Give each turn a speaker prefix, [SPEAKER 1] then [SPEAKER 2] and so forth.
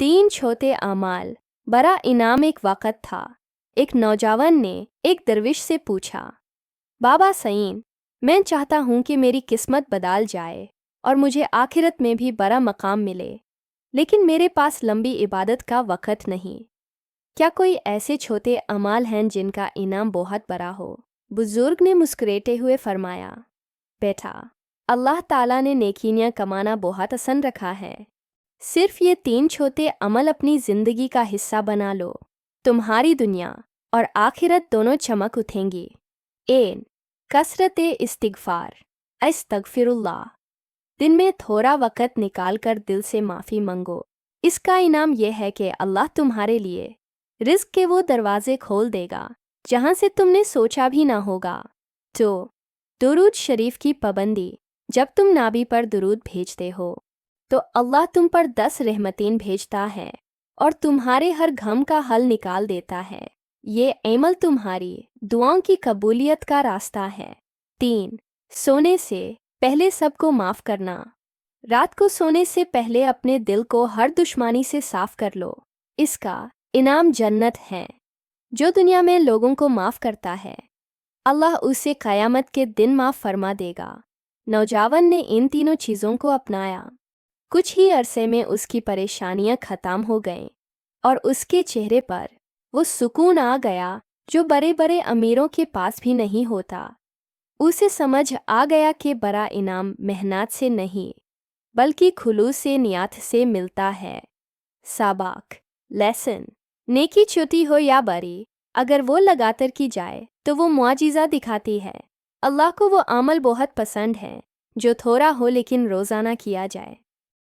[SPEAKER 1] 3 छोटे अमाल। बड़ा इनाम। एक वक़्त था, एक नौजवान ने एक दरविश से पूछा, बाबा सईद, मैं चाहता हूँ कि मेरी किस्मत बदल जाए और मुझे आखिरत में भी बड़ा मकाम मिले, लेकिन मेरे पास लंबी इबादत का वक़्त नहीं। क्या कोई ऐसे छोटे अमाल हैं जिनका इनाम बहुत बड़ा हो? बुजुर्ग ने मुस्कुराते हुए फरमाया, बेटा, अल्लाह ताला ने नेकियां कमाना बहुत आसान रखा है। सिर्फ ये 3 छोटे अमल अपनी ज़िंदगी का हिस्सा बना लो, तुम्हारी दुनिया और आखिरत दोनों चमक उठेंगी। 1. कसरत इस्तिगफार। अस्तगफिरुल्लाह। दिन में थोड़ा वक़्त निकाल कर दिल से माफ़ी मांगो। इसका इनाम यह है कि अल्लाह तुम्हारे लिए रिज़्क के वो दरवाज़े खोल देगा जहाँ से तुमने सोचा भी ना होगा। 2. दुरूद शरीफ की पाबंदी। जब तुम नाबी पर दुरूद भेजते हो तो अल्लाह तुम पर 10 रहमतें भेजता है और तुम्हारे हर गम का हल निकाल देता है। ये अमल तुम्हारी दुआओं की कबूलियत का रास्ता है। 3. सोने से पहले सबको माफ़ करना। रात को सोने से पहले अपने दिल को हर दुश्मनी से साफ कर लो। इसका इनाम जन्नत है। जो दुनिया में लोगों को माफ़ करता है, अल्लाह उसे क़यामत के दिन माफ़ फरमा देगा। नौजवान ने इन तीनों चीज़ों को अपनाया। कुछ ही अरसे में उसकी परेशानियां ख़त्म हो गईं और उसके चेहरे पर वो सुकून आ गया जो बड़े बड़े अमीरों के पास भी नहीं होता। उसे समझ आ गया कि बड़ा इनाम मेहनत से नहीं बल्कि खुलूस से, नियत से मिलता है। सबक लेसन। नेकी छोटी हो या बड़ी, अगर वो लगातार की जाए तो वो मुआजिज़ा दिखाती है। अल्लाह को वो अमल बहुत पसंद है जो थोड़ा हो लेकिन रोज़ाना किया जाए।